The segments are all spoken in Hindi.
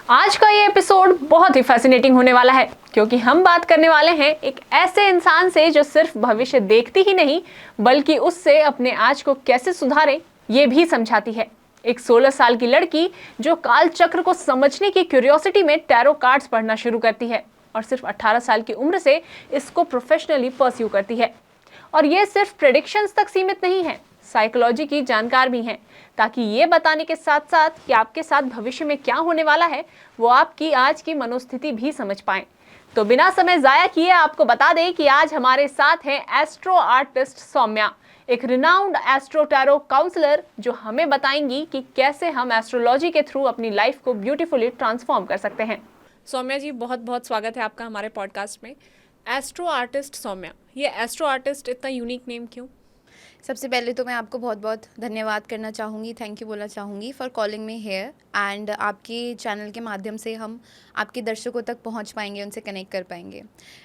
आज का ये एपिसोड बहुत ही फैसिनेटिंग होने वाला है क्योंकि हम बात करने वाले हैं एक ऐसे इंसान से जो सिर्फ भविष्य देखती ही नहीं बल्कि उससे अपने आज को कैसे सुधारे ये भी समझाती है। एक 16 साल की लड़की जो काल चक्र को समझने की क्यूरियोसिटी में टैरो कार्ड्स पढ़ना शुरू करती है और सिर्फ 18 साल की उम्र से इसको प्रोफेशनली परस्यू करती है। और ये सिर्फ प्रेडिक्शंस तक सीमित नहीं है, साइकोलॉजी की जानकार भी हैं, ताकि ये बताने के साथ साथ कि आपके साथ भविष्य में क्या होने वाला है वो आपकी आज की मनोस्थिति भी समझ पाएं। तो बिना समय जाया किए आपको बता दें कि आज हमारे साथ हैं एस्ट्रो आर्टिस्ट सौम्या, एक रिनाउंड एस्ट्रो टैरो काउंसलर, जो हमें बताएंगी कि कैसे हम एस्ट्रोलॉजी के थ्रू अपनी लाइफ को ब्यूटीफुली ट्रांसफॉर्म कर सकते हैं। सौम्या जी, बहुत बहुत स्वागत है आपका हमारे पॉडकास्ट में। एस्ट्रो आर्टिस्ट सौम्या, ये एस्ट्रो आर्टिस्ट इतना यूनिक नेम क्यों? सबसे पहले तो मैं आपको बहुत बहुत धन्यवाद करना चाहूँगी, थैंक यू बोलना चाहूँगी for calling me here. And आपके चैनल के माध्यम से हम आपके दर्शकों तक पहुँच पाएंगे, उनसे कनेक्ट कर पाएंगे।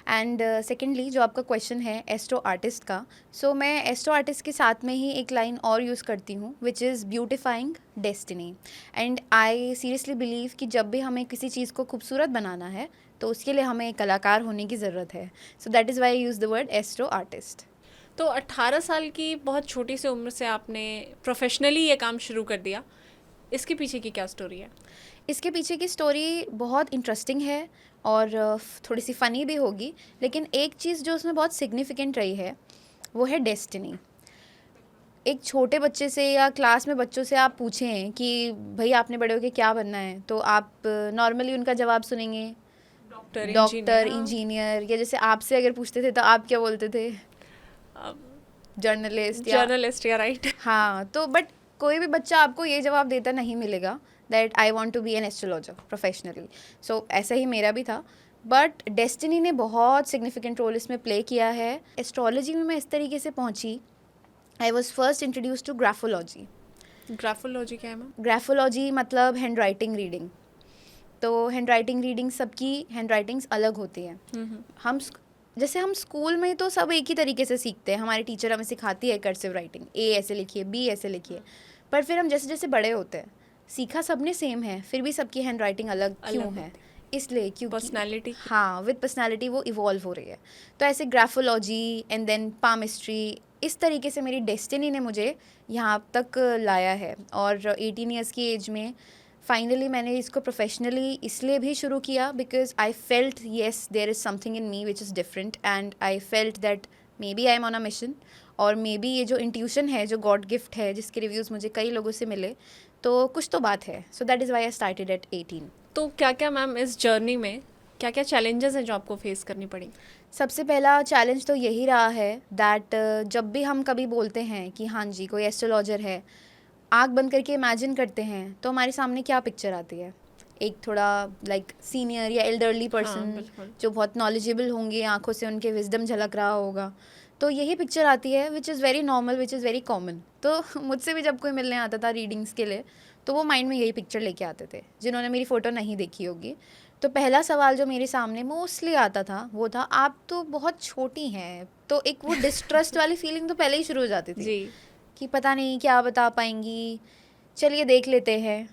एंड सेकेंडली जो आपका क्वेश्चन है एस्ट्रो आर्टिस्ट का, सो मैं एस्ट्रो आर्टिस्ट के साथ में ही एक लाइन और यूज़ करती हूँ which is beautifying destiny. And I seriously believe कि जब भी हमें किसी चीज़ को खूबसूरत बनाना है तो उसके लिए हमें एक कलाकार होने की ज़रूरत है। सो that is Y I use the word astro artist. तो 18 साल की बहुत छोटी सी उम्र से आपने प्रोफेशनली ये काम शुरू कर दिया, इसके पीछे की क्या स्टोरी है? इसके पीछे की स्टोरी बहुत इंटरेस्टिंग है और थोड़ी सी फ़नी भी होगी, लेकिन एक चीज़ जो उसमें बहुत सिग्निफिकेंट रही है वो है डेस्टिनी। एक छोटे बच्चे से या क्लास में बच्चों से आप पूछें कि भाई आपने बड़े होके क्या बनना है, तो आप नॉर्मली उनका जवाब सुनेंगे डॉक्टर, इंजीनियर, या जैसे आपसे अगर पूछते थे तो आप क्या बोलते थे? जर्नलिस्ट या राइट। हाँ, तो बट कोई भी बच्चा आपको ये जवाब देता नहीं मिलेगा that I want to be an astrologer professionally. So ऐसा ही मेरा भी था, बट डेस्टिनी ने बहुत सिग्निफिकेंट रोल इसमें प्ले किया है। एस्ट्रोलॉजी में मैं इस तरीके से पहुंची, I was first introduce to graphology. Graphology क्या है मैम? ग्राफोलॉजी मतलब हैंड राइटिंग रीडिंग। तो हैंड राइटिंग रीडिंग, सबकी हैंड राइटिंग्स अलग होती हैं। हम जैसे हम स्कूल में तो सब एक ही तरीके से सीखते हैं, हमारी टीचर हमें सिखाती है कर्सिव राइटिंग, ए ऐसे लिखिए, बी ऐसे लिखिए। पर फिर हम जैसे जैसे बड़े होते हैं, सीखा सबने सेम है, फिर भी सबकी हैंड राइटिंग अलग क्यों है? इसलिए क्योंकि पर्सनालिटी, हाँ, विद पर्सनालिटी वो इवॉल्व हो रही है। तो ऐसे ग्राफोलॉजी एंड देन पामिस्ट्री, इस तरीके से मेरी डेस्टिनी ने मुझे यहाँ तक लाया है। और 18 ईयर्स की एज में फाइनली मैंने इसको प्रोफेशनली इसलिए भी शुरू किया because I felt yes there is something in me which is different, and I felt that may be I am on a mission, और मे बी ये जो इंट्यूशन है, जो गॉड गिफ्ट है, जिसके रिव्यूज़ मुझे कई लोगों से मिले, तो कुछ तो बात है। सो that is Y I started at 18। तो क्या क्या मैम इस जर्नी में क्या क्या चैलेंजेस हैं जो आपको फेस करनी पड़ी? सबसे पहला चैलेंज तो यही रहा है दैट जब भी हम कभी बोलते हैं कि हाँ जी कोई एस्ट्रोलॉजर है, आँख बंद करके इमेजिन करते हैं तो हमारे सामने क्या पिक्चर आती है? एक थोड़ा लाइक सीनियर या एल्डरली पर्सन जो बहुत नॉलेजेबल होंगे, आंखों से उनके विजडम झलक रहा होगा, तो यही पिक्चर आती है which is very normal, which is very common. तो मुझसे भी जब कोई मिलने आता था रीडिंग्स के लिए, तो वो माइंड में यही पिक्चर लेके आते थे जिन्होंने मेरी फ़ोटो नहीं देखी होगी। तो पहला सवाल जो मेरे सामने मोस्टली आता था वो था, आप तो बहुत छोटी हैं। तो एक वो डिस्ट्रस्ट वाली फीलिंग तो पहले ही शुरू हो जाती थी जी, कि पता नहीं क्या बता पाएंगी, चलिए देख लेते हैं।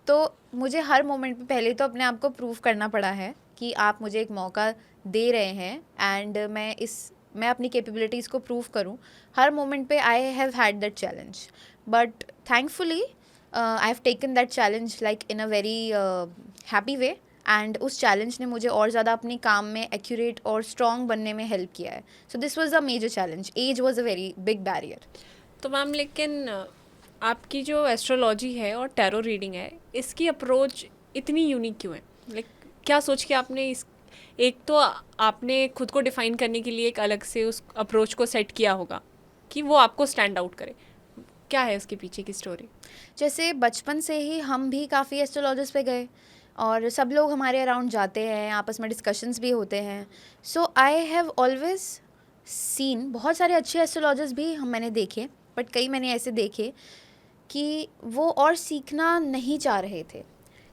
तो मुझे हर मोमेंट पे पहले तो अपने आप को प्रूव करना पड़ा है कि आप मुझे एक मौका दे रहे हैं, एंड मैं अपनी कैपेबिलिटीज़ को प्रूव करूं। हर मोमेंट पे I have had that challenge, but thankfully I have taken that challenge like in a very happy way, and उस चैलेंज ने मुझे और ज़्यादा अपने काम में एक्यूरेट और स्ट्रॉन्ग बनने में हेल्प किया है। So this was a major challenge, as was a very big barrier. तो मैम लेकिन आपकी जो एस्ट्रोलॉजी है और टैरो रीडिंग है, इसकी अप्रोच इतनी यूनिक क्यों है? लाइक क्या सोच के आपने इस, एक तो आपने खुद को डिफाइन करने के लिए एक अलग से उस अप्रोच को सेट किया होगा कि वो आपको स्टैंड आउट करे, क्या है उसके पीछे की स्टोरी? जैसे बचपन से ही हम भी काफ़ी एस्ट्रोलॉजर्स पे गए और सब लोग हमारे अराउंड जाते हैं, आपस में डिस्कशंस भी होते हैं। सो आई हैव ऑलवेज सीन बहुत सारे अच्छे एस्ट्रोलॉजर्स भी मैंने देखे, बट कई मैंने ऐसे देखे कि वो और सीखना नहीं चाह रहे थे।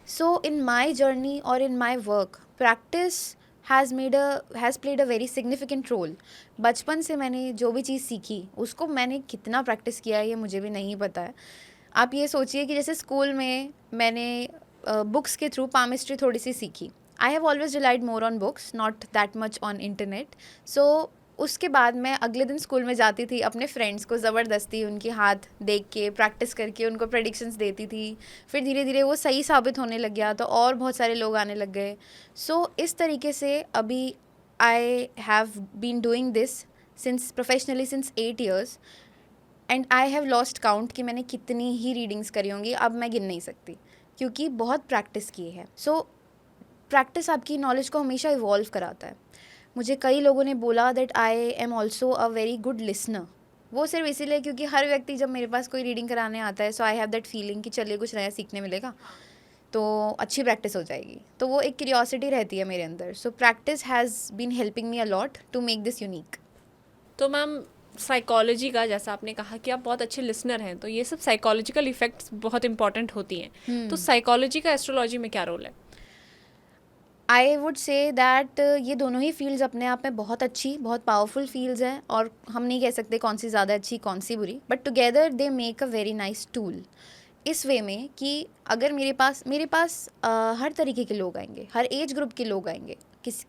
सो इन माई जर्नी और in my work, practice has played a very significant role. बचपन से मैंने जो भी चीज़ सीखी उसको मैंने कितना प्रैक्टिस किया है ये मुझे भी नहीं पता है। आप ये सोचिए कि जैसे स्कूल में मैंने बुक्स के थ्रू पामिस्ट्री थोड़ी सी सीखी. I have always relied more on books, not that much on internet. So उसके बाद मैं अगले दिन स्कूल में जाती थी, अपने फ्रेंड्स को ज़बरदस्ती उनके हाथ देख के प्रैक्टिस करके उनको प्रेडिक्शंस देती थी. फिर धीरे धीरे वो सही साबित होने लग गया, तो और बहुत सारे लोग आने लग गए. सो इस तरीके से अभी I have been doing this since professionally since 8 years. And I have lost count कि मैंने कितनी ही रीडिंग्स करी होंगी, अब मैं गिन नहीं सकती, क्योंकि बहुत प्रैक्टिस की है. सो प्रैक्टिस आपकी नॉलेज को हमेशा इवॉल्व कराता है. मुझे कई लोगों ने बोला that I am also a very good listener. वो सिर्फ इसीलिए क्योंकि हर व्यक्ति जब मेरे पास कोई रीडिंग कराने आता है, सो आई हैव दैट फीलिंग कि चलिए कुछ नया सीखने मिलेगा, तो अच्छी प्रैक्टिस हो जाएगी. तो वो एक क्यूरियोसिटी रहती है मेरे अंदर. So practice has been helping me a lot to make this unique. तो मैम साइकोलॉजी का, जैसा आपने कहा कि आप बहुत अच्छे लिसनर हैं, तो ये सब साइकोलॉजिकल इफेक्ट्स बहुत इंपॉर्टेंट होती हैं. तो साइकोलॉजी का एस्ट्रोलॉजी में क्या रोल है? आई वुड से दैट ये दोनों ही फील्ड्स अपने आप में बहुत अच्छी, बहुत पावरफुल फील्ड्स हैं, और हम नहीं कह सकते कौन सी ज़्यादा अच्छी कौन सी बुरी, but together they make a very nice tool. इस वे में कि अगर मेरे पास हर तरीके के लोग आएंगे, हर एज ग्रुप के लोग आएंगे.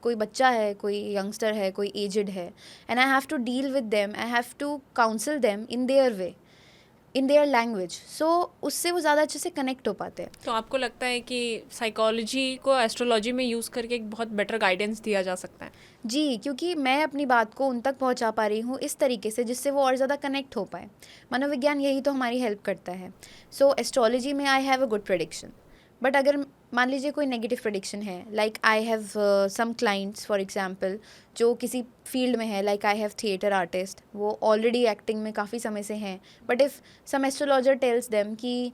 कोई बच्चा है, कोई यंगस्टर है, कोई एजड है, and I have to deal with them, I have to counsel them in their way, in their language. So उससे वो ज़्यादा अच्छे से कनेक्ट हो पाते हैं. तो आपको लगता है कि साइकोलॉजी को एस्ट्रोलॉजी में यूज़ करके एक बहुत बेटर गाइडेंस दिया जा सकता है? जी, क्योंकि मैं अपनी बात को उन तक पहुंचा पा रही हूँ इस तरीके से जिससे वो और ज़्यादा कनेक्ट हो पाए. मनोविज्ञान यही तो हमारी हेल्प करता है. सो एस्ट्रोलॉजी में I have a good prediction, but अगर मान लीजिए कोई नेगेटिव प्रेडिक्शन है, like I have some clients for example जो किसी फील्ड में है, like I have theatre artist, वो ऑलरेडी एक्टिंग में काफ़ी समय से हैं, but if some astrologer tells them कि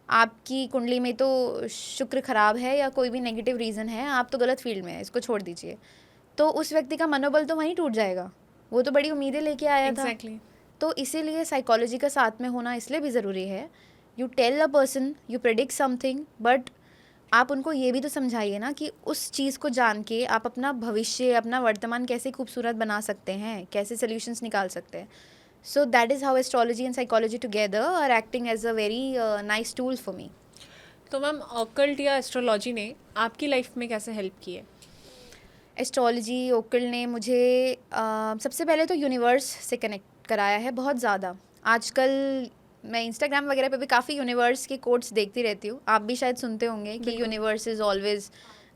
आपकी कुंडली में तो शुक्र खराब है या कोई भी नेगेटिव रीज़न है, आप तो गलत फील्ड में है, इसको छोड़ दीजिए, तो उस व्यक्ति का मनोबल तो वहीं टूट जाएगा. वो तो बड़ी उम्मीदें लेके आया था. तो इसीलिए साइकोलॉजी का साथ में होना इसलिए भी ज़रूरी है. You tell a person, you predict something, but आप उनको ये भी तो समझाइए ना कि उस चीज़ को जान के आप अपना भविष्य, अपना वर्तमान कैसे खूबसूरत बना सकते हैं, कैसे सोल्यूशंस निकाल सकते हैं. So that is how astrology and psychology together are acting as a very nice tool for me. तो मैम ऑकल्ट या एस्ट्रोलॉजी ने आपकी लाइफ में कैसे हेल्प की है? एस्ट्रोलॉजी, ओकल ने मुझे सबसे पहले तो यूनिवर्स से कनेक्ट कराया है बहुत ज़्यादा. आजकल मैं इंस्टाग्राम वगैरह पे भी काफ़ी यूनिवर्स के कोट्स देखती रहती हूँ. आप भी शायद सुनते होंगे कि universe is always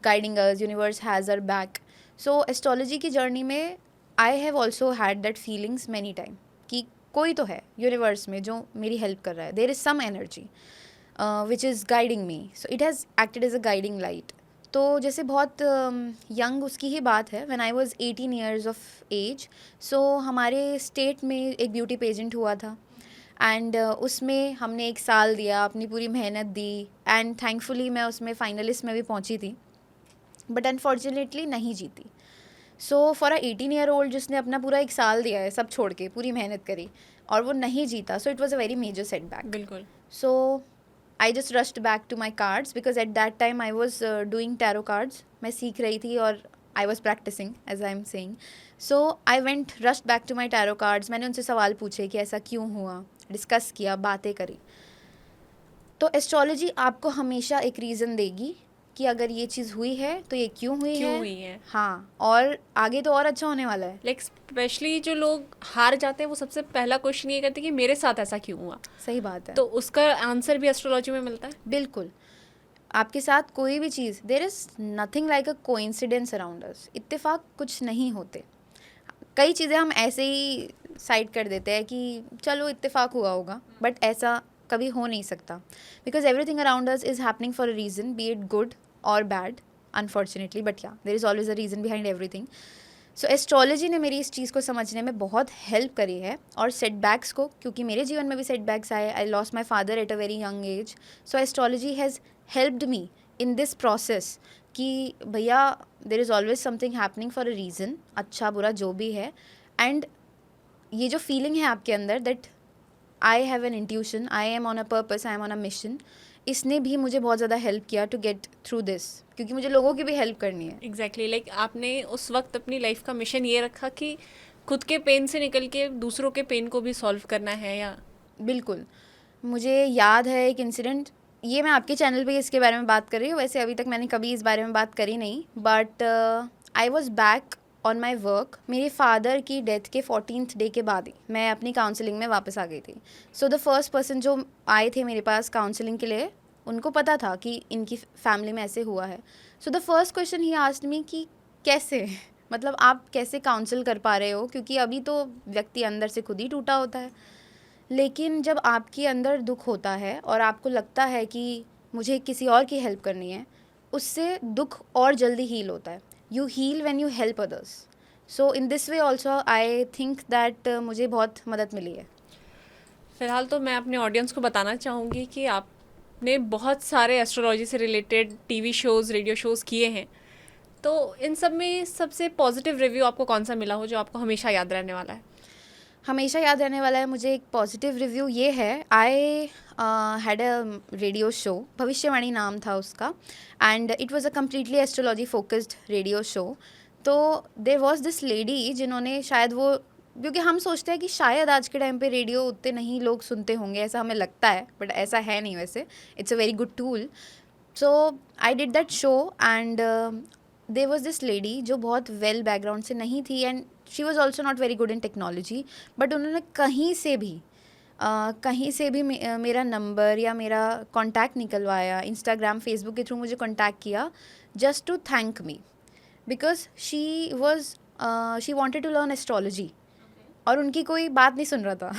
guiding us, universe has our back. So astrology की जर्नी में I have also had that feelings many time कि कोई तो है यूनिवर्स में जो मेरी हेल्प कर रहा है. There is some energy which is guiding me. So it has acted as a guiding light. तो जैसे बहुत यंग उसकी ही बात है, when I was 18 years of age. So हमारे स्टेट में एक ब्यूटी पेजेंट हुआ था, एंड उसमें हमने 1 साल दिया, अपनी पूरी मेहनत दी, एंड थैंकफुली मैं उसमें फाइनलिस्ट में भी पहुंची थी, बट अनफॉर्चुनेटली नहीं जीती. सो फॉर अ 18-year-old जिसने अपना पूरा 1 साल दिया है, सब छोड़ के पूरी मेहनत करी, और वो नहीं जीता, so it was a very major setback. बिल्कुल. So I just rushed back to my cards because at that time I was doing tarot cards. मैं सीख रही थी और I was practicing as I am saying. So I rushed back to my tarot cards. मैंने उनसे सवाल पूछे कि ऐसा क्यों हुआ, डिस्कस किया, बातें करी. तो एस्ट्रोलॉजी आपको हमेशा एक रीज़न देगी कि अगर ये चीज़ हुई है तो ये क्यों हुई है. हाँ, और आगे तो और अच्छा होने वाला है. लाइक स्पेशली जो लोग हार जाते हैं वो सबसे पहला क्वेश्चन ये करते हैं कि मेरे साथ ऐसा क्यों हुआ. सही बात है. तो उसका आंसर भी एस्ट्रोलॉजी में मिलता है. बिल्कुल. आपके साथ कोई भी चीज़, there is nothing like a coincidence around us. इत्तेफाक कुछ नहीं होते. कई चीज़ें हम ऐसे ही साइड कर देते हैं कि चलो इत्तेफाक हुआ होगा, बट ऐसा कभी हो नहीं सकता. Because everything around us is happening for a reason, be it good और बैड, अनफॉर्चुनेटली, बट या there is always a reason behind everything. So astrology ने मेरी इस चीज़ को समझने में बहुत हेल्प करी है, और सेटबैक्स को, क्योंकि मेरे जीवन में भी सेटबैक्स आए. I lost my father at a very young age. So astrology has helped me in this process कि भैया there is always something happening for a reason, अच्छा बुरा जो भी है. एंड ये जो फीलिंग है आपके अंदर that I have an intuition, I am on a purpose, I am on a mission, इसने भी मुझे बहुत ज़्यादा हेल्प किया टू गेट थ्रू दिस, क्योंकि मुझे लोगों की भी हेल्प करनी है. एग्जैक्टली. लाइक आपने उस वक्त अपनी लाइफ का मिशन ये रखा कि खुद के पेन से निकल के दूसरों के पेन को भी सॉल्व करना है. या बिल्कुल. मुझे याद है एक इंसिडेंट, ये मैं आपके चैनल पे इसके बारे में बात कर रही हूँ, वैसे अभी तक मैंने कभी इस बारे में बात करी नहीं, but I was back on my work. मेरे फादर की डेथ के 14th डे के बाद ही मैं अपनी काउंसलिंग में वापस आ गई थी। सो द फर्स्ट पर्सन जो आए थे मेरे पास काउंसलिंग के लिए, उनको पता था कि इनकी फैमिली में ऐसे हुआ है। So the first question he asked me कि कैसे, मतलब आप कैसे काउंसिल कर पा रहे हो, क्योंकि अभी तो व्यक्ति अंदर से खुद ही टूटा होता है। लेकिन जब आपके अंदर दुख होता है और आपको लगता है कि मुझे किसी और की हेल्प करनी है, उससे दुख और जल्दी हील होता है। You heal when you help others. So in this way also I think that मुझे बहुत मदद मिली है। फिलहाल तो मैं अपने ऑडियंस को बताना चाहूँगी कि आपने बहुत सारे एस्ट्रोलॉजी से related TV shows, radio shows किए हैं, तो इन सब में सबसे पॉजिटिव रिव्यू आपको कौन सा मिला हो जो आपको हमेशा याद रहने वाला है? हमेशा याद रहने वाला है मुझे एक पॉजिटिव रिव्यू ये है, I had a radio show, भविष्यवाणी नाम था उसका, and it was a completely astrology focused radio show. तो देयर वाज दिस लेडी जिन्होंने, शायद वो, क्योंकि हम सोचते हैं कि शायद आज के टाइम पे रेडियो उतने नहीं लोग सुनते होंगे, ऐसा हमें लगता है, बट ऐसा है नहीं वैसे। It's a very good tool. So I did that show and there was this lady जो बहुत वेल बैकग्राउंड से नहीं थी, and she was also not very good in technology, but उन्होंने कहीं से भी मेरा नंबर या मेरा कॉन्टैक्ट निकलवाया, इंस्टाग्राम फेसबुक के थ्रू मुझे कॉन्टैक्ट किया, just to thank me, because she wanted to learn astrology. और उनकी कोई बात नहीं सुन रहा था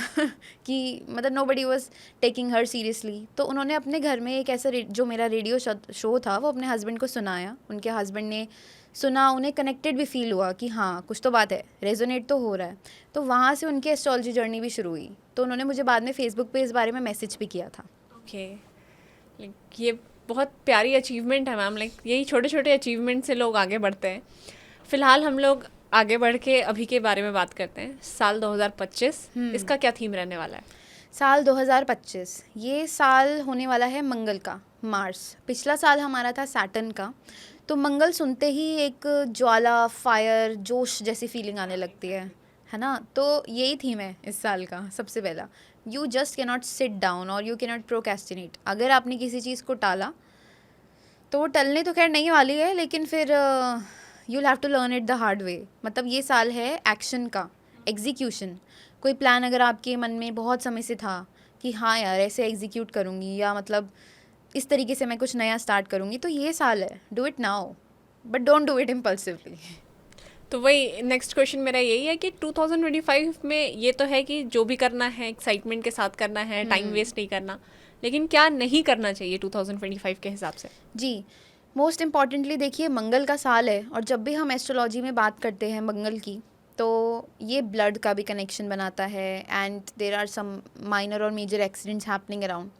कि मतलब nobody was taking her seriously. तो उन्होंने अपने घर में एक ऐसा जो मेरा रेडियो शो था वो अपने हस्बैंड को सुनाया, उनके हस्बैंड ने सुना, उन्हें कनेक्टेड भी फील हुआ कि हाँ कुछ तो बात है, रेजोनेट तो हो रहा है। तो वहाँ से उनकी एस्ट्रोलॉजी जर्नी भी शुरू हुई। तो उन्होंने मुझे बाद में फेसबुक पे इस बारे में मैसेज भी किया था। ओके, ये बहुत प्यारी अचीवमेंट है मैम। यही छोटे छोटे अचीवमेंट से लोग आगे बढ़ते हैं। फ़िलहाल हम लोग आगे बढ़ के अभी के बारे में बात करते हैं। साल 2025, इसका क्या थीम रहने वाला है? साल 2025 ये साल होने वाला है मंगल का, मार्स। पिछला साल हमारा था सैटर्न का। तो मंगल सुनते ही एक ज्वाला, फायर, जोश जैसी फीलिंग आने लगती है ना। तो यही थीम है इस साल का। सबसे पहला, you just can not sit down और यू कैन नॉट प्रोक्रेस्टिनेट। अगर आपने किसी चीज़ को टाला तो वो टलने तो खैर नहीं वाली है, लेकिन फिर you have to learn it the hard way. मतलब ये साल है एक्शन का, एग्जीक्यूशन। कोई प्लान अगर आपके मन में बहुत समय से था कि हाँ यार ऐसे एग्जीक्यूट करूँगी, या मतलब इस तरीके से मैं कुछ नया स्टार्ट करूँगी, तो ये साल है। Do it now, but don't do it impulsively. तो वही नेक्स्ट क्वेश्चन मेरा यही है कि 2025 में ये तो है कि जो भी करना है एक्साइटमेंट के साथ करना है, टाइम वेस्ट नहीं करना, लेकिन क्या नहीं करना चाहिए 2025 के हिसाब से? जी, मोस्ट इम्पॉर्टेंटली देखिए, मंगल का साल है, और जब भी हम एस्ट्रोलॉजी में बात करते हैं मंगल की, तो ये ब्लड का भी कनेक्शन बनाता है, and there are some minor और मेजर एक्सीडेंट्स हैपनिंग अराउंड।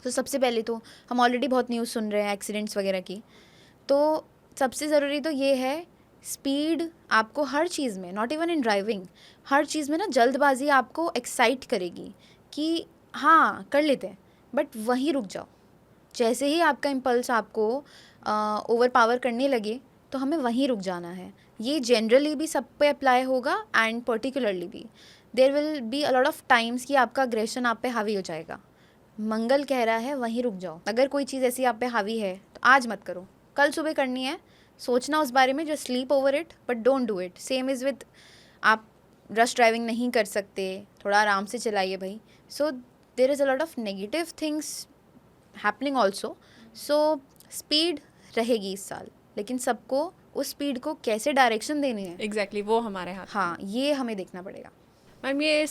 तो सबसे पहले तो हम ऑलरेडी बहुत न्यूज़ सुन रहे हैं एक्सीडेंट्स वगैरह की। तो सबसे ज़रूरी तो ये है, स्पीड आपको हर चीज़ में, नॉट इवन इन ड्राइविंग, हर चीज़ में ना जल्दबाजी आपको एक्साइट करेगी कि हाँ कर लेते हैं, बट वहीं रुक जाओ। जैसे ही आपका इम्पल्स आपको ओवर पावर करने लगे, तो हमें वहीं रुक जाना है। ये जनरली भी सब पे अप्लाई होगा, एंड पर्टिकुलरली भी there will be a lot of times कि आपका अग्रेशन आप पे हावी हो जाएगा। मंगल कह रहा है वहीं रुक जाओ। अगर कोई चीज़ ऐसी आप पे हावी है तो आज मत करो, कल सुबह करनी है, सोचना उस बारे में, जो sleep over it, but don't do it. Same is with, आप रश ड्राइविंग नहीं कर सकते, थोड़ा आराम से चलाइए भाई। So there is a lot of negative things happening also. So speed रहेगी इस साल, लेकिन सबको उस स्पीड को कैसे डायरेक्शन देनी है, एग्जैक्टली वो हमारे हाथ। हाँ ये हमें देखना पड़ेगा। मैम ये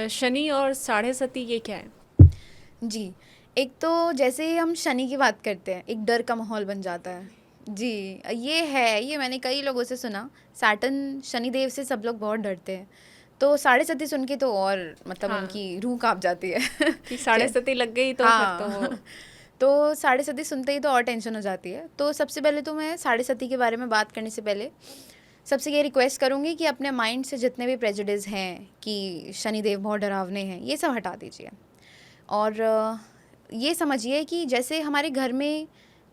शनि और साढ़े सती ये क्या है? जी, एक तो जैसे ही हम शनि की बात करते हैं, एक डर का माहौल बन जाता है। जी, ये है, ये मैंने कई लोगों से सुना। सैटर्न, शनिदेव से सब लोग बहुत डरते हैं। तो साढ़े सती सुन के तो और मतलब हाँ। उनकी रूह कांप जाती है कि साढ़े सती लग गई तो हाँ। फिर तो वो तो साढ़े सती सुनते ही तो और टेंशन हो जाती है। तो सबसे पहले तो मैं साढ़े सती के बारे में बात करने से पहले सबसे ये रिक्वेस्ट करूँगी कि अपने माइंड से जितने भी प्रेजुडिस हैं कि शनिदेव बहुत डरावने हैं, ये सब हटा दीजिए। और ये समझिए कि जैसे हमारे घर में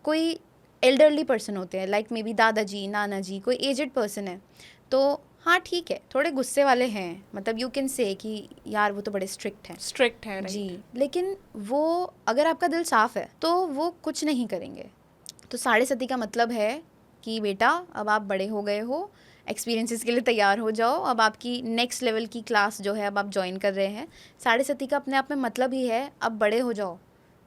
कोई एल्डरली पर्सन होते हैं, लाइक मे बी दादाजी, नाना जी, कोई एजड पर्सन है, तो हाँ ठीक है, थोड़े गुस्से वाले हैं, मतलब यू कैन से कि यार वो तो बड़े स्ट्रिक्ट हैं। स्ट्रिक्ट है, right? जी, लेकिन वो अगर आपका दिल साफ है तो वो कुछ नहीं करेंगे। तो 7.5 का मतलब है कि बेटा अब आप बड़े हो गए हो, एक्सपीरियंसेस के लिए तैयार हो जाओ, अब आपकी नेक्स्ट लेवल की क्लास जो है अब आप ज्वाइन कर रहे हैं। 7.5 का अपने आप में मतलब ही है अब बड़े हो जाओ,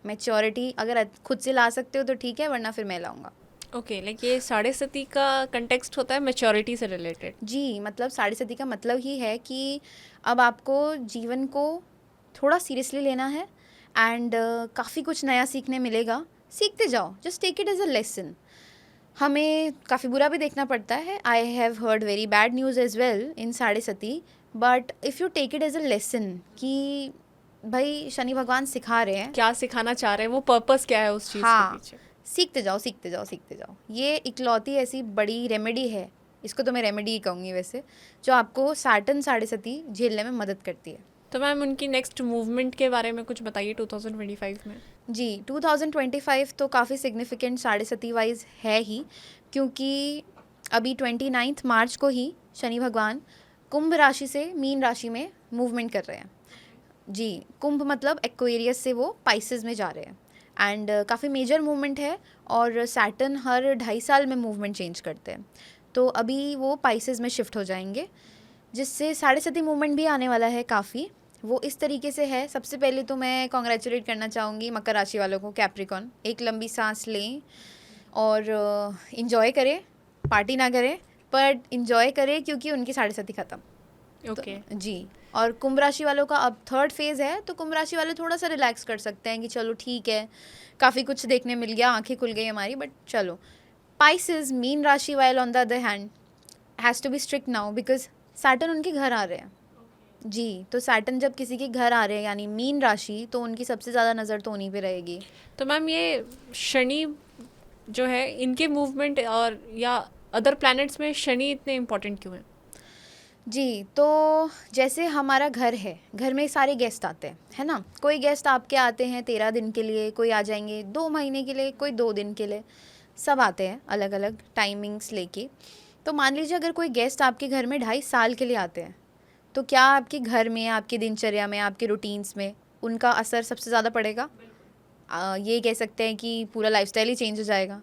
मैच्योरिटी अगर खुद से ला सकते हो तो ठीक है, वरना फिर मैं लाऊंगा। ओके, लाइक ये 7.5 का कंटेक्स्ट होता है मैच्योरिटी से रिलेटेड। जी, मतलब 7.5 का मतलब ही है कि अब आपको जीवन को थोड़ा सीरियसली लेना है एंड काफ़ी कुछ नया सीखने मिलेगा। सीखते जाओ, just take it as a lesson. हमें काफ़ी बुरा भी देखना पड़ता है, I have heard very bad news as well in 7.5, but if you take it as a lesson कि भाई शनि भगवान सिखा रहे हैं, क्या सिखाना चाह रहे हैं, वो पर्पस क्या है उस चीज़ के हाँ, पीछे। सीखते जाओ सीखते जाओ सीखते जाओ। ये इकलौती ऐसी बड़ी रेमेडी है, इसको तो मैं रेमेडी ही कहूँगी वैसे, जो आपको सैटर्न 7.5 झेलने में मदद करती है। तो मैम उनकी नेक्स्ट मूवमेंट के बारे में कुछ बताइए 2025 में। जी, 2025 तो काफ़ी सिग्निफिकेंट 7.5 वाइज है ही, क्योंकि अभी 29 मार्च को ही शनि भगवान कुंभ राशि से मीन राशि में मूवमेंट कर रहे हैं। जी, कुंभ मतलब एक्वेरियस से वो पाइसेस में जा रहे हैं एंड काफ़ी मेजर मूवमेंट है, और सैटर्न हर 2.5 साल में मूवमेंट चेंज करते हैं। तो अभी वो पाइसेस में शिफ्ट हो जाएंगे, जिससे 7.5 मूवमेंट भी आने वाला है काफ़ी। वो इस तरीके से है, सबसे पहले तो मैं कॉन्ग्रेचुलेट करना चाहूँगी मकर राशि वालों को, कैप्रिकॉन। एक लंबी सांस लें और इन्जॉय करें, पार्टी ना करें पर इन्जॉय करें, क्योंकि उनकी 7.5 ख़त्म। ओके तो जी, और कुंभ राशि वालों का अब 3rd फेज़ है, तो कुंभ राशि वाले थोड़ा सा रिलैक्स कर सकते हैं कि चलो ठीक है, काफ़ी कुछ देखने मिल गया, आंखें खुल गई हमारी, बट चलो। पाइसेस मीन राशि while on the other hand has to be strict now, because Saturn उनके घर आ रहे हैं। जी, तो सैटर्न जब किसी के घर आ रहे हैं यानी मीन राशि, तो उनकी सबसे ज़्यादा नज़र तो उन्हीं पे रहेगी। तो मैम ये शनि जो है, इनके मूवमेंट और या अदर प्लैनेट्स में शनि इतने इम्पोर्टेंट क्यों हैं? जी, तो जैसे हमारा घर है, घर में सारे गेस्ट आते हैं, है ना? कोई गेस्ट आपके आते हैं 13 दिन के लिए, कोई आ जाएंगे 2 महीने के लिए, कोई 2 दिन के लिए, सब आते हैं अलग अलग टाइमिंग्स लेके। तो मान लीजिए अगर कोई गेस्ट आपके घर में 2.5 साल के लिए आते हैं, तो क्या आपके घर में, आपकी दिनचर्या में, आपके रूटीन्स में उनका असर सबसे ज़्यादा पड़ेगा? ये कह सकते हैं कि पूरा लाइफस्टाइल ही चेंज हो जाएगा।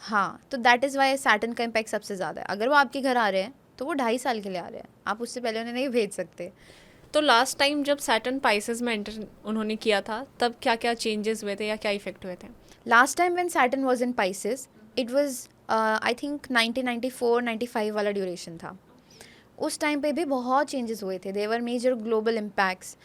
हाँ, तो दैट इज़ वाई सैटर्न का इम्पैक्ट सबसे ज़्यादा है। अगर वो आपके घर आ रहे हैं तो वो 2.5 साल के लिए आ रहे हैं, आप उससे पहले उन्हें नहीं भेज सकते। तो लास्ट टाइम जब सैटर्न पाइसेस में एंटर उन्होंने किया था, तब क्या क्या चेंजेस हुए थे या क्या इफेक्ट हुए थे? Last time when Saturn was in Pisces, it was I think 1994-95 वाला ड्यूरेशन था। उस टाइम पे भी बहुत चेंजेस हुए थे, there were major global impacts.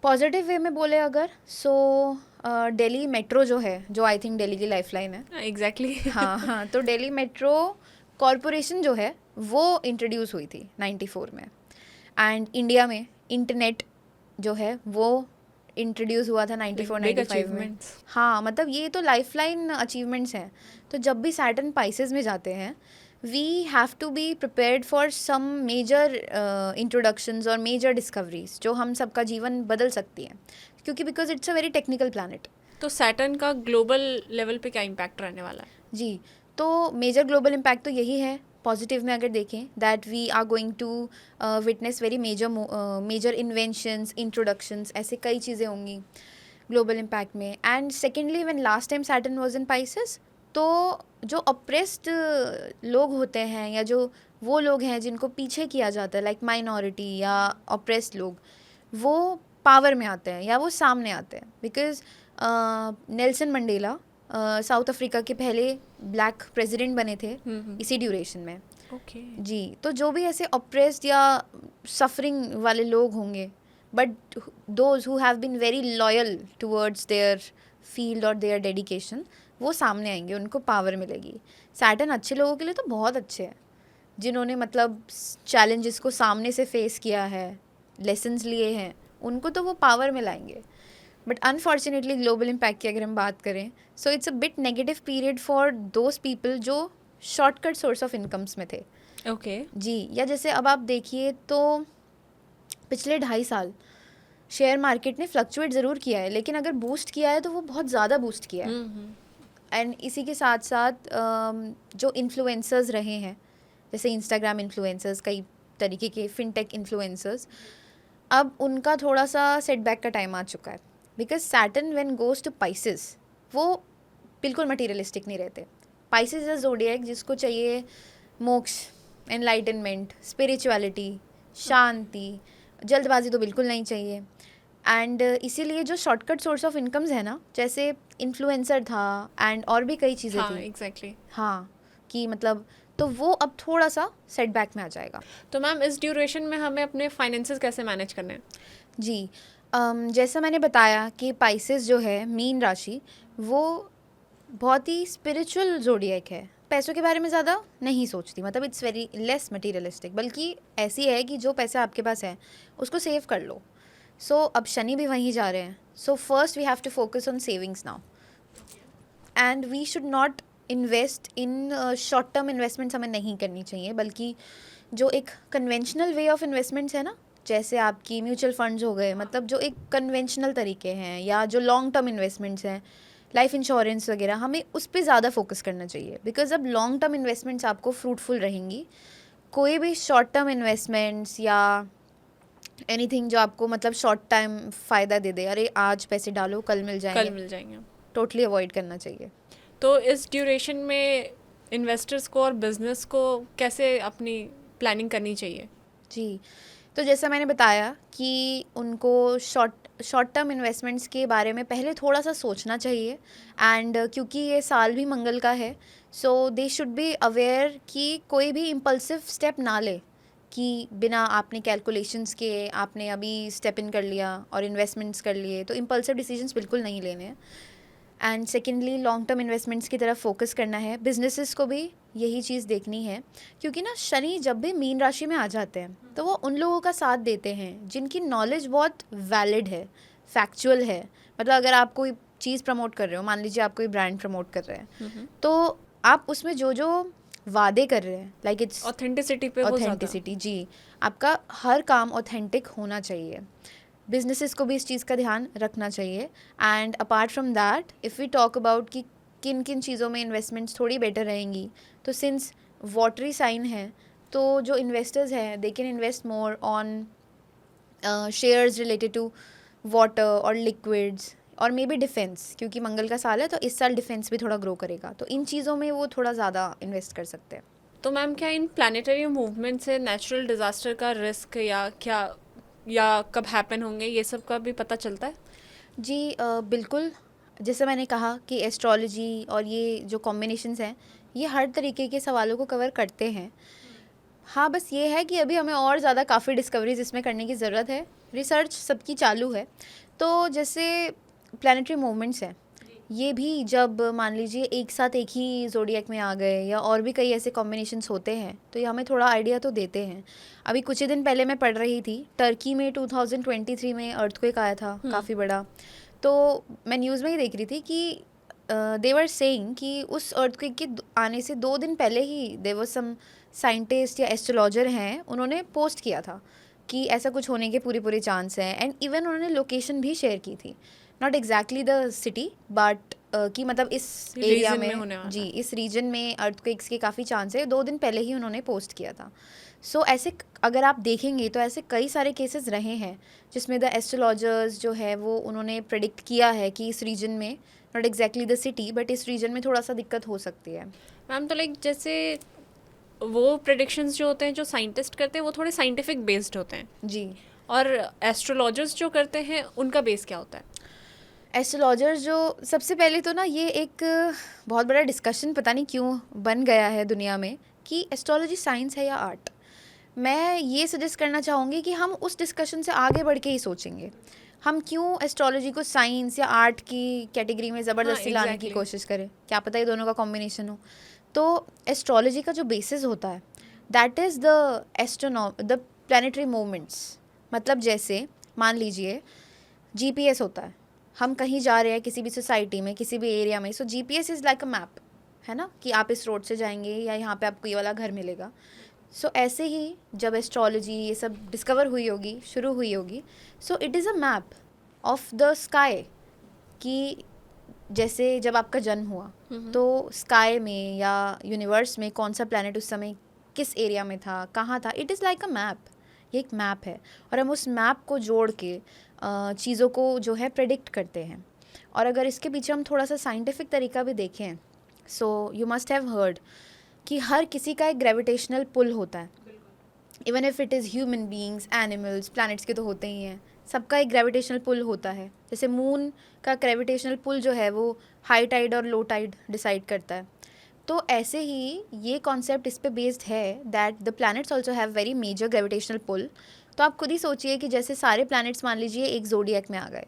Positive way में बोले अगर, सो दिल्ली मेट्रो जो है, जो आई थिंक दिल्ली की लाइफलाइन है, एग्जैक्टली हाँ हाँ, तो दिल्ली मेट्रो कॉरपोरेशन जो है वो इंट्रोड्यूस हुई थी 94 में। एंड इंडिया में इंटरनेट जो है वो इंट्रोड्यूस हुआ था 94-95 में। हाँ, मतलब ये तो लाइफलाइन अचीवमेंट्स हैं। तो जब भी सैटर्न पाइसेस में जाते हैं, we have to be prepared for some major introductions और मेजर डिस्कवरीज जो हम सबका जीवन बदल सकती हैं, क्योंकि because it's a very technical planet. तो सैटर्न का ग्लोबल लेवल पे क्या इम्पैक्ट रहने वाला है? जी, तो मेजर ग्लोबल इम्पैक्ट तो यही है, पॉजिटिव में अगर देखें, that we are going to witness very major inventions, introductions, ऐसे कई चीज़ें होंगी ग्लोबल इम्पैक्ट में। And secondly, when last time Saturn was in Pisces, तो जो अप्रेस्ड लोग होते हैं या जो वो लोग हैं जिनको पीछे किया जाता है, लाइक माइनॉरिटी या अप्रेस्ड लोग, वो पावर में आते हैं या वो सामने आते हैं। Because Nelson Mandela south Africa के पहले ब्लैक प्रेसिडेंट बने थे इसी ड्यूरेशन में। ओके जी, तो जो भी ऐसे अप्रेस्ड या सफरिंग वाले लोग होंगे, but those who have been very loyal towards their field और देयर डेडिकेशन, वो सामने आएंगे, उनको पावर मिलेगी। सैटर्न अच्छे लोगों के लिए तो बहुत अच्छे हैं, जिन्होंने मतलब चैलेंजेस को सामने से फेस किया है, लेसन्स लिए हैं, उनको तो वो पावर में लाएंगे। बट अनफॉर्चुनेटली ग्लोबल इम्पैक्ट की अगर हम बात करें, so it's a bit negative period for those people जो शॉर्टकट सोर्स ऑफ इनकम्स में थे। ओके जी, या जैसे अब आप देखिए तो पिछले 2.5 साल शेयर मार्केट ने फ्लक्चुएट ज़रूर किया है, लेकिन अगर बूस्ट किया है तो वो बहुत ज़्यादा बूस्ट किया है। एंड इसी के साथ साथ जो इन्फ्लुएंसर्स रहे हैं, जैसे इंस्टाग्राम इन्फ्लुएंसर्स, कई तरीके के फिनटेक इन्फ्लुएंसर्स, अब उनका थोड़ा सा सेटबैक का टाइम आ चुका है, because Saturn when goes to Pisces वो बिल्कुल मटीरियलिस्टिक नहीं रहते. पाइसेस इज ज़ोडिएक जिसको चाहिए मोक्ष, एनलाइटनमेंट, स्पिरिचुअलिटी, शांति, जल्दबाजी तो बिल्कुल नहीं चाहिए. एंड इसीलिए जो शॉर्टकट सोर्स ऑफ इनकम्स है ना, जैसे इन्फ्लुएंसर था एंड और भी कई चीज़ें हाँ थी. एग्जैक्टली. हाँ, कि मतलब तो वो अब थोड़ा सा सेटबैक में आ जाएगा. तो मैम इस ड्यूरेशन में हमें अपने फाइनेंसेस कैसे मैनेज करने हैं? जी, जैसा मैंने बताया कि पाइसेस जो है मीन राशि, वो बहुत ही स्पिरिचुअल ज़ोडिएक है. पैसों के बारे में ज़्यादा नहीं सोचती, मतलब इट्स वेरी लेस मटीरियलिस्टिक, बल्कि ऐसी है कि जो पैसा आपके पास है उसको सेव कर लो. सो अब शनि भी वहीं जा रहे हैं. So first we have to focus on savings now, and we should not invest in short term investments हमें नहीं करनी चाहिए, बल्कि जो एक कन्वेंशनल वे ऑफ इन्वेस्टमेंट्स है ना, जैसे आपकी म्यूचुअल फंड्स हो गए, मतलब जो एक कन्वेंशनल तरीके हैं, या जो लॉन्ग टर्म इन्वेस्टमेंट्स हैं, लाइफ इंश्योरेंस वगैरह, हमें उस पर ज़्यादा फोकस करना चाहिए. बिकॉज अब लॉन्ग टर्म इन्वेस्टमेंट्स आपको फ्रूटफुल रहेंगी. कोई भी शॉर्ट टर्म इन्वेस्टमेंट्स या एनीथिंग जो आपको मतलब शॉर्ट टाइम फ़ायदा दे दे, अरे आज पैसे डालो कल मिल जाएंगे, टोटली अवॉइड करना चाहिए. तो इस ड्यूरेशन में इन्वेस्टर्स को और बिजनेस को कैसे अपनी प्लानिंग करनी चाहिए? जी, तो जैसा मैंने बताया कि उनको शॉर्ट टर्म इन्वेस्टमेंट्स के बारे में पहले थोड़ा सा सोचना चाहिए. एंड क्योंकि ये साल भी मंगल का है, सो दे शुड बी अवेयर कि कोई भी इम्पल्सिव स्टेप ना ले, कि बिना आपने कैलकुलेशंस के आपने अभी स्टेप इन कर लिया और इन्वेस्टमेंट्स कर लिए. तो इम्पल्सिव डिसीजंस बिल्कुल नहीं लेने हैं. And secondly long term investments की तरफ फोकस करना है. बिजनेसेस को भी यही चीज़ देखनी है, क्योंकि ना शनि जब भी मीन राशि में आ जाते हैं तो वो उन लोगों का साथ देते हैं जिनकी नॉलेज बहुत वैलिड है, फैक्चुअल है. मतलब अगर आप कोई चीज़ प्रमोट कर रहे हो, मान लीजिए आप कोई ब्रांड प्रमोट कर रहे हैं, तो आप उसमें जो जो वादे कर रहे हैं, लाइक इट्स ऑथेंटिसिटी पे वो ज़्यादा. ऑथेंटिसिटी. जी, आपका हर काम ऑथेंटिक होना चाहिए. बिजनेसेस को भी इस चीज़ का ध्यान रखना चाहिए. And apart from that, if we talk about कि किन किन चीज़ों में इन्वेस्टमेंट्स थोड़ी बेटर रहेंगी, तो सिंस वाटरी साइन है, तो जो इन्वेस्टर्स हैं they can invest more on shares related to water और लिक्विड्स, और मे बी डिफेंस, क्योंकि मंगल का साल है तो इस साल डिफेंस भी थोड़ा ग्रो करेगा. तो इन चीज़ों में वो थोड़ा ज़्यादा इन्वेस्ट कर सकते हैं. तो मैम क्या इन प्लानिटरी मूवमेंट से नेचुरल डिजास्टर का रिस्क या कब हैपन होंगे, ये सब का भी पता चलता है? जी, बिल्कुल. जैसे मैंने कहा कि एस्ट्रोलॉजी और ये जो कॉम्बिनेशंस हैं, ये हर तरीके के सवालों को कवर करते हैं. हाँ, बस ये है कि अभी हमें और ज़्यादा काफ़ी डिस्कवरीज इसमें करने की ज़रूरत है. रिसर्च सबकी चालू है. तो जैसे प्लानिटरी मूवमेंट्स हैं, ये भी जब मान लीजिए एक साथ एक ही ज़ोडिएक में आ गए, या और भी कई ऐसे कॉम्बिनेशंस होते हैं, तो ये हमें थोड़ा आइडिया तो देते हैं. अभी कुछ ही दिन पहले मैं पढ़ रही थी, टर्की में 2023 में अर्थक्वेक आया था काफ़ी बड़ा. तो मैं न्यूज़ में ही देख रही थी कि दे वर सेइंग कि उस अर्थक्वेक के आने से 2 दिन पहले ही देयर वाज सम साइंटिस्ट या एस्ट्रोलॉजर हैं, उन्होंने पोस्ट किया था कि ऐसा कुछ होने के पूरे चांस हैं. एंड इवन उन्होंने लोकेशन भी शेयर की थी, not exactly the city, but कि मतलब इस एरिया में जी, इस रीजन में अर्थक्वेक्स के काफ़ी चांस है. 2 दिन पहले ही उन्होंने पोस्ट किया था. सो ऐसे अगर आप देखेंगे तो ऐसे कई सारे केसेस रहे हैं जिसमें द एस्ट्रोलॉजर्स जो है वो उन्होंने प्रेडिक्ट किया है कि इस रीजन में, not exactly the city, but इस रीजन में थोड़ा सा दिक्कत हो सकती है. मैम तो लाइक जैसे वो प्रेडिक्शंस जो होते हैं जो साइंटिस्ट करते हैं वो थोड़े साइंटिफिक बेस्ड होते हैं जी, और एस्ट्रोलॉजर्स जो करते हैं उनका बेस क्या होता है? एस्ट्रोलॉजर्स जो, सबसे पहले तो ना ये एक बहुत बड़ा डिस्कशन पता नहीं क्यों बन गया है दुनिया में कि एस्ट्रोलॉजी साइंस है या आर्ट. मैं ये सजेस्ट करना चाहूँगी कि हम उस डिस्कशन से आगे बढ़ के ही सोचेंगे. हम क्यों एस्ट्रोलॉजी को साइंस या आर्ट की कैटेगरी में ज़बरदस्ती लाने की कोशिश करें? क्या पता ये दोनों का कॉम्बिनेशन हो. तो एस्ट्रोलॉजी का जो बेसिस होता है that is the planetary movements. मतलब जैसे मान लीजिए GPS होता है, हम कहीं जा रहे हैं किसी भी सोसाइटी में, किसी भी एरिया में, सो GPS is like a map, है ना, कि आप इस रोड से जाएंगे या यहाँ पे आपको ये वाला घर मिलेगा. सो ऐसे ही जब एस्ट्रोलॉजी ये सब डिस्कवर हुई होगी, शुरू हुई होगी, so it is a map of the sky, कि जैसे जब आपका जन्म हुआ तो स्काई में या यूनिवर्स में कौन सा प्लैनेट उस समय किस एरिया में था, कहाँ था। It is like a map, ये एक मैप है और हम उस मैप को जोड़ के चीज़ों को जो है प्रेडिक्ट करते हैं। और अगर इसके पीछे हम थोड़ा सा साइंटिफिक तरीका भी देखें, so you must have heard कि हर किसी का एक ग्रेविटेशनल पुल होता है। Even if it is human beings, animals, planets के तो होते ही हैं, सबका एक ग्रेविटेशनल पुल होता है। जैसे मून का ग्रेविटेशनल पुल जो है वो हाई टाइड और लो टाइड डिसाइड करता है। तो ऐसे ही ये कॉन्सेप्ट इस पे बेस्ड है that the planets also have very major gravitational pull. तो आप खुद ही सोचिए कि जैसे सारे प्लैनेट्स मान लीजिए एक ज़ोडिएक में आ गए,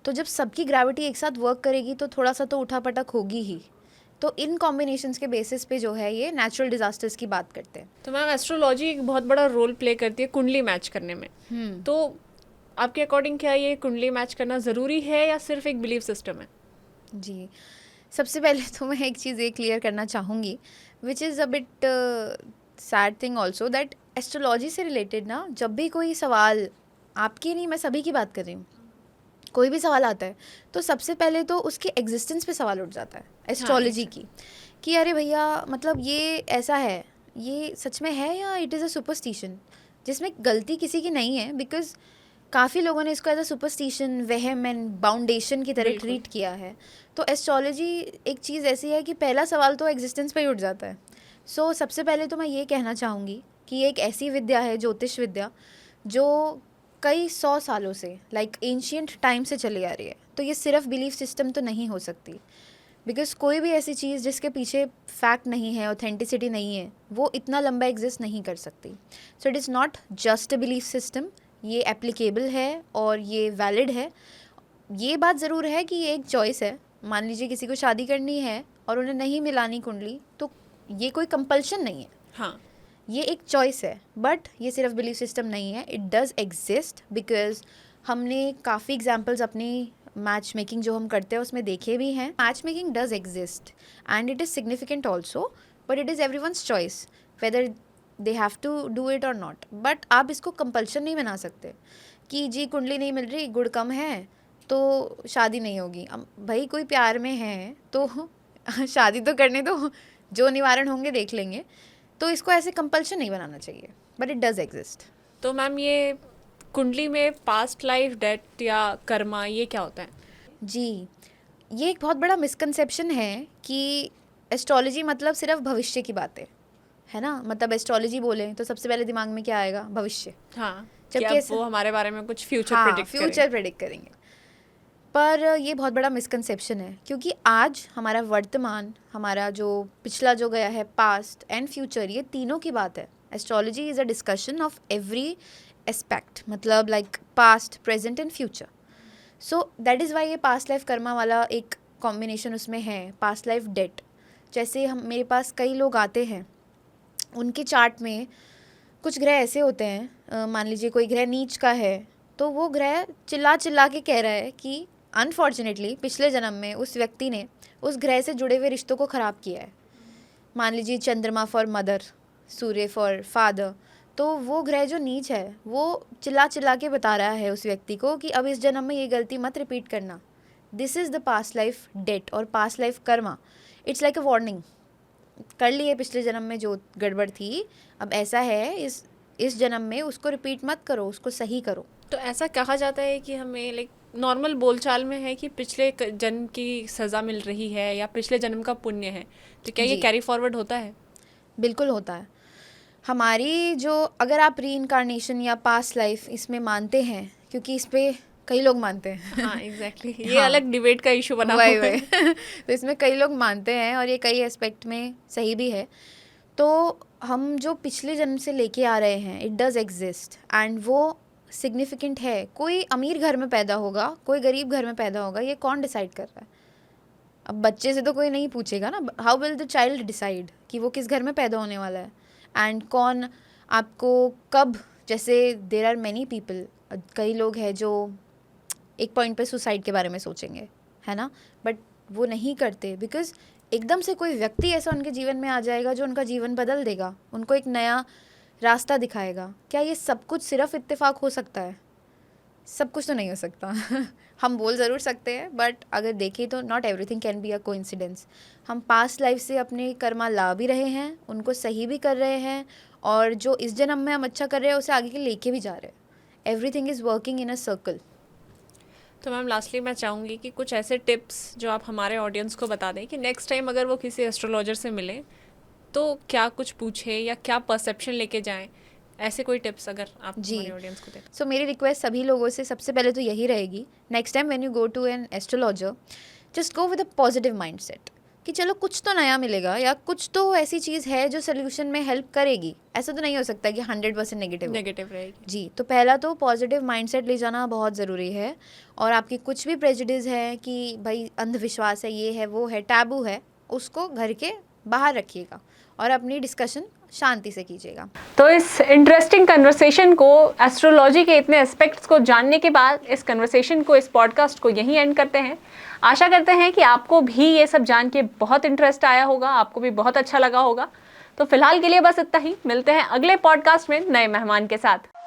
तो जब सबकी ग्रेविटी एक साथ वर्क करेगी तो थोड़ा सा तो उठापटक होगी ही। तो इन कॉम्बिनेशंस के बेसिस पे जो है ये नेचुरल डिजास्टर्स की बात करते हैं। तो मैम एस्ट्रोलॉजी एक बहुत बड़ा रोल प्ले करती है कुंडली मैच करने में। तो आपके अकॉर्डिंग क्या ये कुंडली मैच करना ज़रूरी है या सिर्फ एक बिलीफ सिस्टम है? जी, सबसे पहले तो मैं एक चीज़ ये क्लियर करना चाहूँगी which is a bit sad thing also, that astrology से रिलेटेड ना जब भी कोई सवाल, आपकी नहीं मैं सभी की बात कर रही हूँ, कोई भी सवाल आता है तो सबसे पहले तो उसकी एग्जिस्टेंस पे सवाल उठ जाता है एस्ट्रोलॉजी की, कि अरे भैया मतलब ये ऐसा है, ये सच में है या इट इज़ अ सुपरस्टिशन, जिसमें गलती किसी की नहीं है। बिकॉज काफ़ी लोगों ने इसको एज अ सुपरस्टिशन, वहम एंड बाउंडेशन की तरह ट्रीट किया है। तो एस्ट्रोलॉजी एक चीज़ ऐसी है कि पहला सवाल तो एग्जिस्टेंस पे ही उठ जाता है। सो सबसे पहले तो मैं ये कहना चाहूँगी कि ये एक ऐसी विद्या है, ज्योतिष विद्या, जो कई 100 सालों से, लाइक एंशियंट टाइम से चली आ रही है। तो ये सिर्फ बिलीफ सिस्टम तो नहीं हो सकती, बिकॉज कोई भी ऐसी चीज़ जिसके पीछे फैक्ट नहीं है, ऑथेंटिसिटी नहीं है, वो इतना लंबा एग्जिस्ट नहीं कर सकती। So it is not just a belief system, ये एप्लीकेबल है और ये वैलिड है। ये बात ज़रूर है कि ये एक चॉइस है। मान लीजिए किसी को शादी करनी है और उन्हें नहीं मिलानी कुंडली, तो ये कोई कंपल्शन नहीं है, हाँ, ये एक चॉइस है। बट ये सिर्फ बिलीफ सिस्टम नहीं है, इट डज़ एग्जिस्ट, बिकॉज हमने काफ़ी एग्जाम्पल्स अपनी मैच मेकिंग जो हम करते हैं उसमें देखे भी हैं। Match making does exist and it is significant also, but it is everyone's choice whether they have to do it और नॉट। बट आप इसको कंपल्शन नहीं बना सकते कि जी कुंडली नहीं मिल रही, गुड़ कम है तो शादी नहीं होगी। अब भाई कोई प्यार में है तो शादी तो करने दो, जो निवारण होंगे देख लेंगे। तो इसको ऐसे कंपल्शन नहीं बनाना चाहिए, बट इट डज़ एग्जिस्ट। तो मैम ये कुंडली में पास्ट लाइफ, डेथ या कर्मा, ये क्या होता है? जी, ये एक बहुत बड़ा मिसकंसेप्शन है कि एस्ट्रोलॉजी मतलब सिर्फ भविष्य की बातें है ना। मतलब एस्ट्रोलॉजी बोले तो सबसे पहले दिमाग में क्या आएगा? भविष्य। हाँ, जबकि कि अब ऐसा- वो हमारे बारे में कुछ फ्यूचर हाँ, प्रेडिक्ट फ्यूचर प्रेडिक्ट करेंगे। पर ये बहुत बड़ा मिसकंसेप्शन है, क्योंकि आज हमारा वर्तमान, हमारा जो पिछला जो गया है, पास्ट एंड फ्यूचर, ये तीनों की बात है। Astrology is a discussion of every aspect, मतलब like past, present and future. So that is why ये पास्ट लाइफ कर्मा वाला एक कॉम्बिनेशन उसमें है, पास्ट लाइफ डेट। जैसे हम, मेरे पास कई लोग आते हैं, उनके चार्ट में कुछ ग्रह ऐसे होते हैं, मान लीजिए कोई ग्रह नीच का है, तो वो ग्रह चिल्ला चिल्ला के कह रहा है कि अनफॉर्चुनेटली पिछले जन्म में उस व्यक्ति ने उस ग्रह से जुड़े हुए रिश्तों को ख़राब किया है। मान लीजिए चंद्रमा for mother, Surya for father, तो वो ग्रह जो नीच है वो चिल्ला चिल्ला के बता रहा है उस व्यक्ति को कि अब इस जन्म में ये गलती मत रिपीट करना। This is the past life debt और past life karma. It's like a warning, कर लिए पिछले जन्म में जो गड़बड़ थी, अब ऐसा है, इस जन्म में उसको रिपीट मत करो, उसको सही करो। तो ऐसा कहा जाता है कि हमें लाइक नॉर्मल बोलचाल में है कि पिछले जन्म की सज़ा मिल रही है या पिछले जन्म का पुण्य है, तो क्या ये जी। कैरी फॉरवर्ड होता है? बिल्कुल होता है। हमारी जो, अगर आप री इनकारनेशन या पास्ट लाइफ इसमें मानते हैं, क्योंकि इस पे कई लोग मानते हैं हाँ, एग्जैक्टली ये हाँ। अलग डिबेट का इशू बना वही हुआ है। वही तो इसमें कई लोग मानते हैं और ये कई एस्पेक्ट में सही भी है। तो हम जो पिछले जन्म से लेके आ रहे हैं, इट डज़ एग्जिस्ट एंड वो सिग्निफिकेंट है। कोई अमीर घर में पैदा होगा, कोई गरीब घर में पैदा होगा, ये कौन डिसाइड कर रहा है? अब बच्चे से तो कोई नहीं पूछेगा ना, how will the child decide कि वो किस घर में पैदा होने वाला है, एंड कौन आपको कब। जैसे देर आर मैनी पीपल, कई लोग हैं जो एक पॉइंट पे सुसाइड के बारे में सोचेंगे, है ना, बट वो नहीं करते बिकॉज एकदम से कोई व्यक्ति ऐसा उनके जीवन में आ जाएगा जो उनका जीवन बदल देगा, उनको एक नया रास्ता दिखाएगा। क्या ये सब कुछ सिर्फ इत्तेफाक हो सकता है? सब कुछ तो नहीं हो सकता हम बोल ज़रूर सकते हैं, बट अगर देखें तो not everything can be a coincidence. हम पास्ट लाइफ से अपने कर्मा ला भी रहे हैं, उनको सही भी कर रहे हैं, और जो इस जन्म में हम अच्छा कर रहे हैं उसे आगे के लेके भी जा रहे हैं। Everything is working in a circle. तो मैम लास्टली मैं चाहूँगी कि कुछ ऐसे टिप्स जो आप हमारे ऑडियंस को बता दें कि नेक्स्ट टाइम अगर वो किसी एस्ट्रोलॉजर से मिले तो क्या कुछ पूछे या क्या परसेप्शन लेके जाएं, ऐसे कोई टिप्स अगर आप जी। हमारे ऑडियंस को दें। सो मेरी रिक्वेस्ट सभी लोगों से सबसे पहले तो यही रहेगी, next time when you go to an astrologer just go with a positive mindset कि चलो कुछ तो नया मिलेगा या कुछ तो ऐसी चीज़ है जो सोल्यूशन में हेल्प करेगी। ऐसा तो नहीं हो सकता कि 100% नेगेटिव नेगेटिव रहेगी। जी। तो पहला तो पॉजिटिव माइंडसेट ले जाना बहुत ज़रूरी है। और आपकी कुछ भी प्रेजुडिस है कि भाई अंधविश्वास है, ये है, वो है, टैबू है, उसको घर के बाहर रखिएगा और अपनी डिस्कशन शांति से कीजिएगा। तो इस इंटरेस्टिंग कन्वर्सेशन को, एस्ट्रोलॉजी के इतने एस्पेक्ट्स को जानने के बाद इस कन्वर्सेशन को, इस पॉडकास्ट को यहीं एंड करते हैं। आशा करते हैं कि आपको भी ये सब जान के बहुत इंटरेस्ट आया होगा, आपको भी बहुत अच्छा लगा होगा। तो फिलहाल के लिए बस इतना ही। मिलते हैं अगले पॉडकास्ट में नए मेहमान के साथ।